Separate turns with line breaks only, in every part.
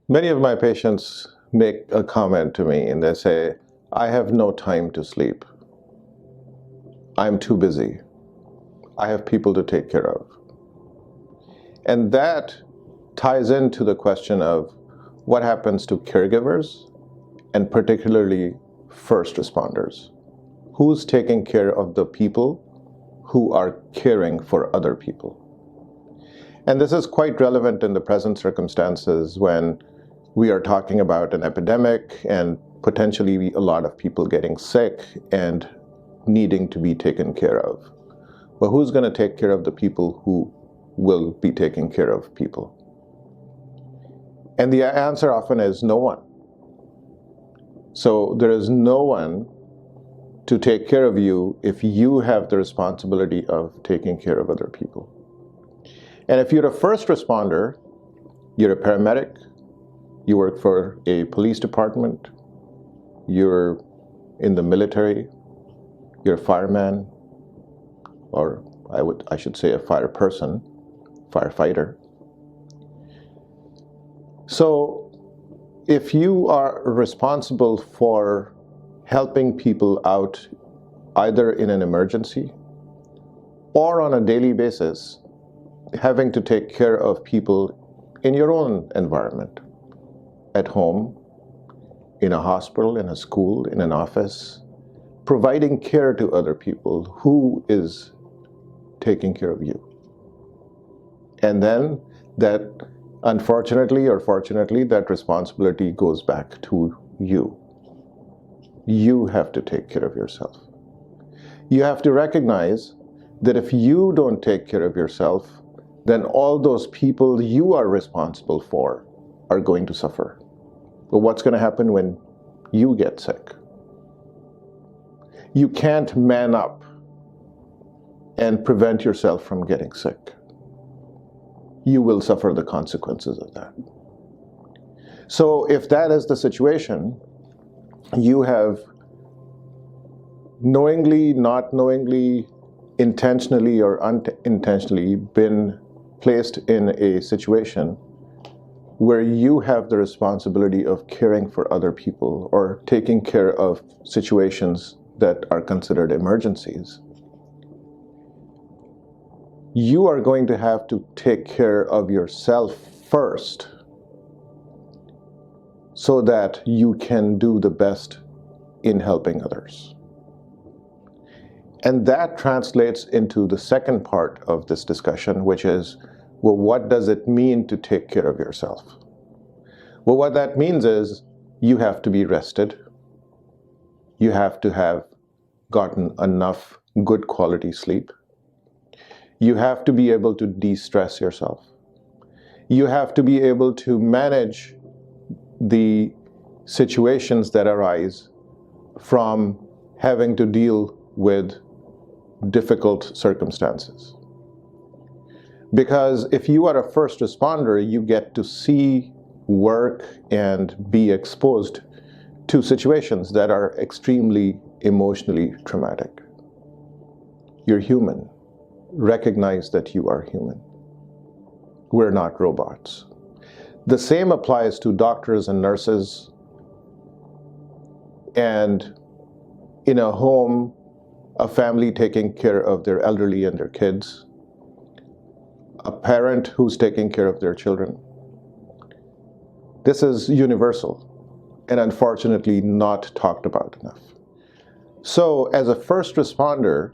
Many of my patients make a comment to me and they say, I have no time to sleep. I'm too busy. I have people to take care of. And that ties into the question of what happens to caregivers and particularly first responders. Who's taking care of the people who are caring for other people? And this is quite relevant in the present circumstances when we are talking about an epidemic and potentially a lot of people getting sick and needing to be taken care of. But who's going to take care of the people who will be taking care of people? And the answer often is no one. So there is no one to take care of you if you have the responsibility of taking care of other people. And if you're a first responder, you're a paramedic, you work for a police department, you're in the military, you're a fireman, or I should say a fire person, firefighter. So if you are responsible for helping people out either in an emergency or on a daily basis, having to take care of people in your own environment, at home, in a hospital, in a school, in an office, providing care to other people, who is taking care of you? And then that, unfortunately or fortunately, that responsibility goes back to you. You have to take care of yourself. You have to recognize that if you don't take care of yourself, then all those people you are responsible for are going to suffer. But what's going to happen when you get sick? You can't man up and prevent yourself from getting sick. You will suffer the consequences of that. So if that is the situation, you have knowingly, not knowingly, intentionally or unintentionally been placed in a situation where you have the responsibility of caring for other people or taking care of situations that are considered emergencies. You are going to have to take care of yourself first so that you can do the best in helping others. And that translates into the second part of this discussion, which is, well, what does it mean to take care of yourself? Well, what that means is you have to be rested. You have to have gotten enough good quality sleep. You have to be able to de-stress yourself. You have to be able to manage the situations that arise from having to deal with difficult circumstances. Because if you are a first responder, you get to see, work, and be exposed to situations that are extremely emotionally traumatic. You're human. Recognize that you are human. We're not robots. The same applies to doctors and nurses, and in a home, a family taking care of their elderly and their kids, a parent who's taking care of their children. This is universal and unfortunately not talked about enough. So as a first responder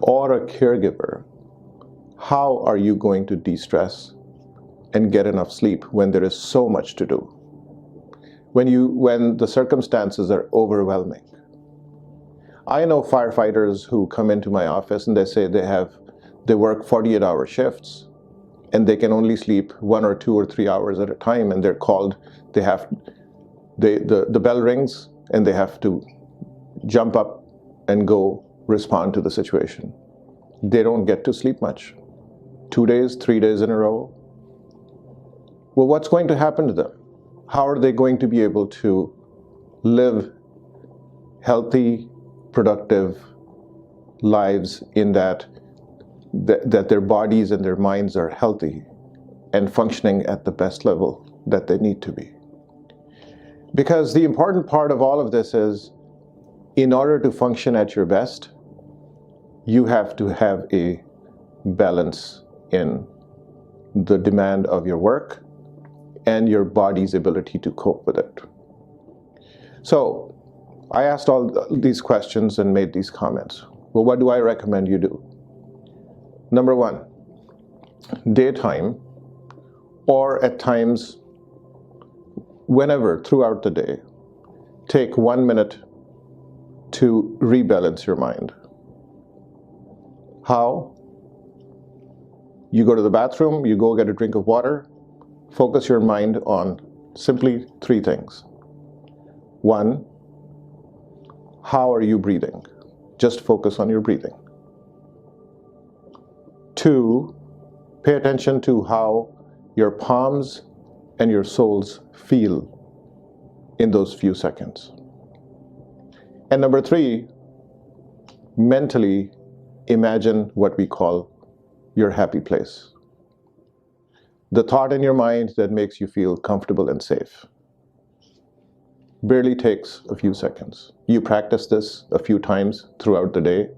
or a caregiver, how are you going to de-stress and get enough sleep when there is so much to do? When the circumstances are overwhelming. I know firefighters who come into my office and they say they work 48-hour shifts and they can only sleep 1 or 2 or 3 hours at a time, and they're called, the bell rings and they have to jump up and go respond to the situation. They don't get to sleep much. 2 days, 3 days in a row. Well, what's going to happen to them? How are they going to be able to live healthy, productive lives in that their bodies and their minds are healthy and functioning at the best level that they need to be. Because the important part of all of this is, in order to function at your best, you have to have a balance in the demand of your work and your body's ability to cope with it. So I asked all these questions and made these comments. Well, what do I recommend you do? Number one, daytime, or at times, whenever throughout the day, take 1 minute to rebalance your mind. How? You go to the bathroom, you go get a drink of water, focus your mind on simply 3 things. 1, how are you breathing? Just focus on your breathing. 2, pay attention to how your palms and your soles feel in those few seconds. And number 3, mentally imagine what we call your happy place. The thought in your mind that makes you feel comfortable and safe. Barely takes a few seconds. You practice this a few times throughout the day,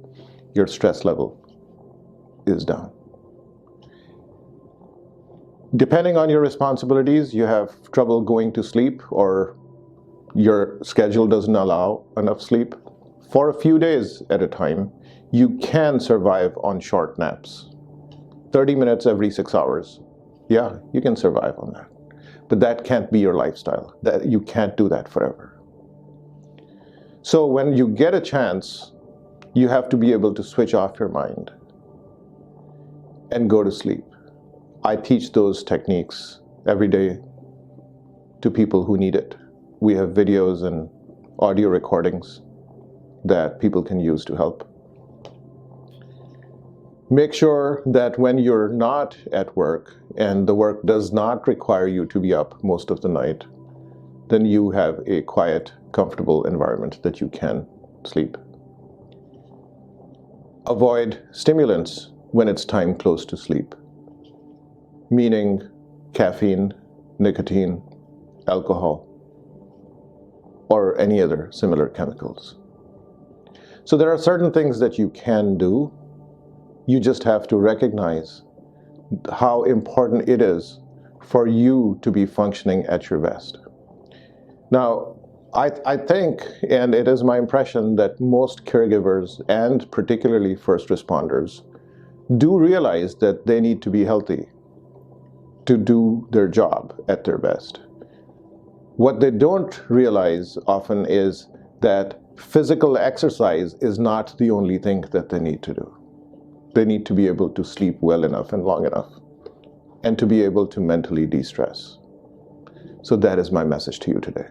your stress level is down. Depending on your responsibilities, you have trouble going to sleep or your schedule doesn't allow enough sleep. For a few days at a time, you can survive on short naps. 30 minutes every 6 hours. Yeah, you can survive on that. But that can't be your lifestyle. You can't do that forever. So when you get a chance, you have to be able to switch off your mind and go to sleep. I teach those techniques every day to people who need it. We have videos and audio recordings that people can use to help. Make sure that when you're not at work and the work does not require you to be up most of the night, then you have a quiet, comfortable environment that you can sleep. Avoid stimulants when it's time close to sleep, meaning caffeine, nicotine, alcohol, or any other similar chemicals. So there are certain things that you can do. You just have to recognize how important it is for you to be functioning at your best. Now, I think, and it is my impression, that most caregivers, and particularly first responders, do realize that they need to be healthy to do their job at their best. What they don't realize often is that physical exercise is not the only thing that they need to do. They need to be able to sleep well enough and long enough, and to be able to mentally de-stress. So that is my message to you today.